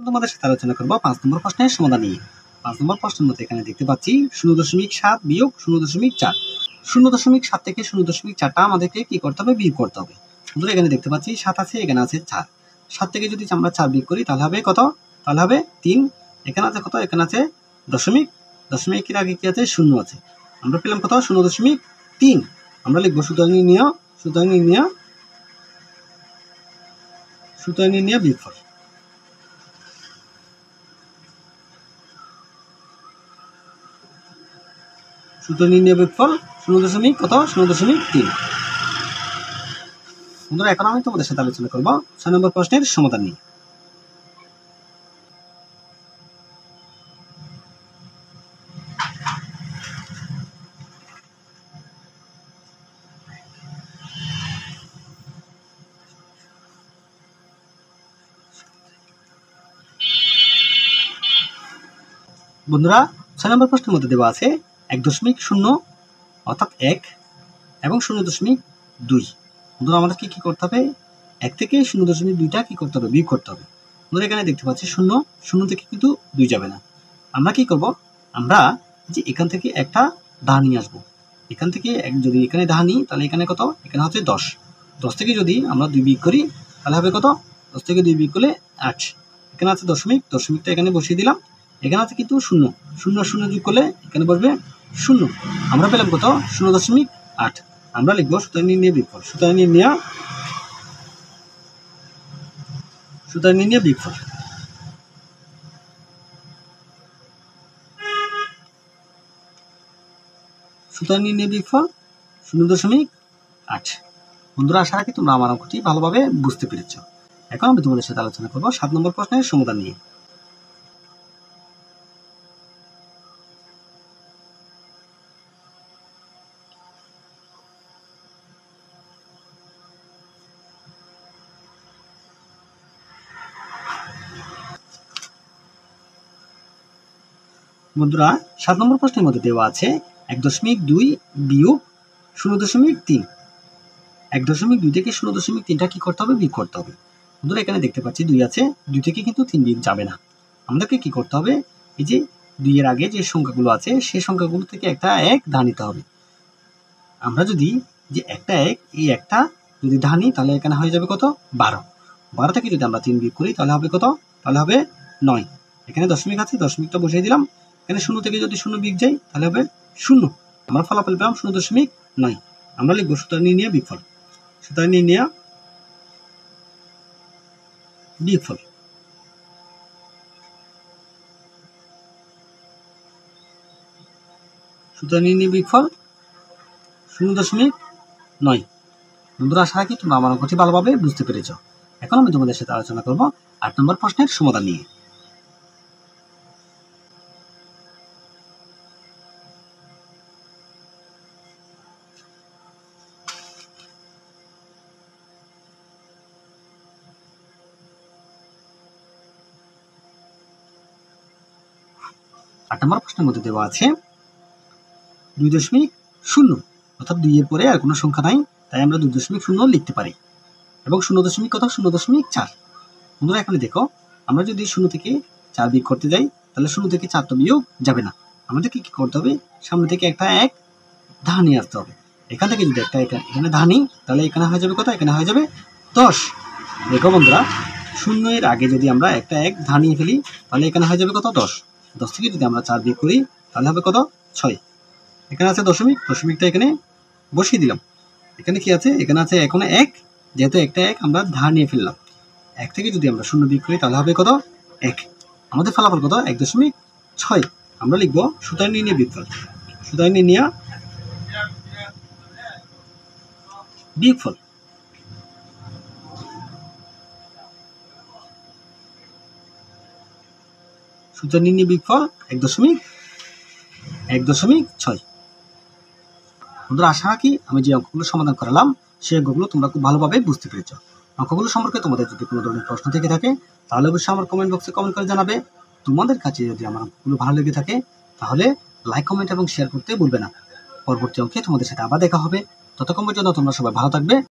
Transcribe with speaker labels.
Speaker 1: তোমাদের সাথে আলোচনা করবো 5 নম্বর প্রশ্নের সমাধান নিয়ে। 5 নম্বর প্রশ্নের মধ্যে এখানে দেখতে পাচ্ছি 0.7 বিয়োগ 0.4। 0.7 থেকে 0.4টা আমাদেরকে কি করতে হবে? বিয়োগ করতে হবে। বন্ধুরা এখানে দেখতে পাচ্ছি 7 আছে, এখানে আছে 4। 7 থেকে যদি আমরা 4 বিয়োগ করি তাহলে হবে কত? তাহলে হবে 3। এখানে আছে কত? এখানে আছে দশমিক। দশমিকের আগে কি আছে? 0 আছে। আমরা পেলাম কত? 0.3। আমরা লিখবো সুতরাং নির্ণয় বিয়োগফল। সুতরাং নির্ণয় বিয়োগফল 0.3। বন্ধুরা এখন আমি তোমাদের সাথে আলোচনা করবো 6 নম্বর প্রশ্নের সমাধান নিয়ে। বন্ধুরা 6 নম্বর প্রশ্নের মধ্যে দেওয়া আছে 1.0 অর্থাৎ 1 এবং 0.2। বন্ধুরা আমাদের কি করতে হবে? 1 থেকে 0.2টা কি করতে হবে? বিয়োগ করতে হবে। বন্ধুরা এখানে দেখতে পাচ্ছি 0 থেকে কিন্তু 2 যাবে না। আমরা কি করব? আমরা যে এখান থেকে একটা দা নিয়ে আসবো। এখান থেকে যদি এখানে দা নিই তাহলে এখানে কত? এখানে হচ্ছে 10। 10 থেকে যদি আমরা 2 বিয়োগ করি তাহলে হবে কত? 10 থেকে 2 বিয়োগ করলে 8। এখানে আছে দশমিক, দশমিকটা এখানে বসিয়ে দিলাম। এখানে আছে কিন্তু 0 যোগ করলে এখানে বসবে 0। আমরা পেলাম কত? 0.8। আমরা লিখবো সুতরাং নির্ণয় বিয়োগফল। সুতরাং নির্ণয় বিয়োগফল। সুতরাং নির্ণয় বিয়োগফল 0.8। বন্ধুরা আশা রাখি তোমরা আমার অঙ্কটি ভালোভাবে বুঝতে পেরেছ। এখন আমি তোমাদের সাথে আলোচনা করবো 7 নম্বর প্রশ্নের সমাধান নিয়ে। বন্ধুরা 7 নম্বর প্রশ্নের মধ্যে দেওয়া আছে 1.2 বিয়োগ 0.3। 1.2 থেকে 0.3টা কি করতে হবে? বিয়োগ করতে হবে। বন্ধুরা এখানে দেখতে পাচ্ছি 2 আছে, 2 থেকে কিন্তু 3 বিয়োগ যাবে না। আমাদেরকে কি করতে হবে? এই যে 2 এর আগে যে সংখ্যাগুলো আছে সেই সংখ্যাগুলো থেকে একটা 1 ধা নিতে হবে। আমরা যদি যে একটা 1 এই একটা যদি ধা নিই তাহলে এখানে হয়ে যাবে কত? 12। 12 থেকে যদি আমরা 3 বিয়োগ করি তাহলে হবে কত? তাহলে হবে 9। এখানে দশমিক আছে, দশমিকটা বসিয়ে দিলাম। এখানে 0 থেকে যদি 0 বিয়োগ যায় তাহলে হবে 0। আমরা ফলাফল পেলাম 0.9। আমরা লিখবো সুতরাং নির্ণয় বিয়োগফল। সুতরাং নির্ণয় বিয়োগফল। সুতরাং নির্ণয় বিয়োগফল 0.9। বন্ধুরা আশা রাখি তোমরা আমার অঙ্কটি ভালোভাবে বুঝতে পেরেছ। এখন আমি তোমাদের সাথে আলোচনা করবো 8 নম্বর প্রশ্নের সমাধান নিয়ে। আট নম্বর প্রশ্নের মধ্যে দেওয়া আছে 2.0 অর্থাৎ 2 এর পরে আর কোনো সংখ্যা নাই, তাই আমরা 2.0 লিখতে পারি এবং 0.4। বন্ধুরা এখানে দেখো আমরা যদি 0 থেকে 4 বিয়োগ করতে যাই তাহলে 0 থেকে 4টা বিয়োগ যাবে না। আমাদেরকে কি করতে হবে? সামনে থেকে একটা 1 ধা নিয়ে আসতে হবে। এখান থেকে যদি একটা এখানে ধা নিই তাহলে এখানে হয়ে যাবে কত? এখানে হয়ে যাবে 10। দেখো বন্ধুরা 0 এর আগে যদি আমরা একটা 1 ধা নিয়ে ফেলি তাহলে এখানে হয়ে যাবে কত? 10। 10 থেকে যদি আমরা 4 বিয়োগ করি তাহলে হবে কত? 6। এখানে আছে দশমিক, দশমিকটা এখানে বসিয়ে দিলাম। এখানে কি আছে? এখানে আছে এখন 1, যেহেতু একটা 1 আমরা ধা নিয়ে ফেললাম। 1 থেকে যদি আমরা 0 বিয়োগ করি তাহলে হবে কত? 1। আমাদের ফলাফল কত? 1.6। আমরা লিখবো সুতরাং নির্ণয় বিয়োগফল। সুতরাং নির্ণয় বিয়োগফল। সুতরাং নির্ণয় বিয়োগফল 1.6। বন্ধুরা আশা রাখি আমি যে অঙ্কগুলো সমাধান করালাম সেই অঙ্কগুলো তোমরা খুব ভালোভাবে বুঝতে পেরেছ। অঙ্কগুলো সম্পর্কে তোমাদের যদি কোনো ধরনের প্রশ্ন থেকে থাকে তাহলে অবশ্যই আমার কমেন্ট বক্সে কমেন্ট করে জানাবে। তোমাদের কাছে যদি আমার অঙ্কগুলো ভালো লেগে থাকে তাহলে লাইক, কমেন্ট এবং শেয়ার করতে ভুলবে না। পরবর্তী অঙ্কে তোমাদের সাথে আবার দেখা হবে। ততক্ষণ পর্যন্ত তোমরা সবাই ভালো থাকবে।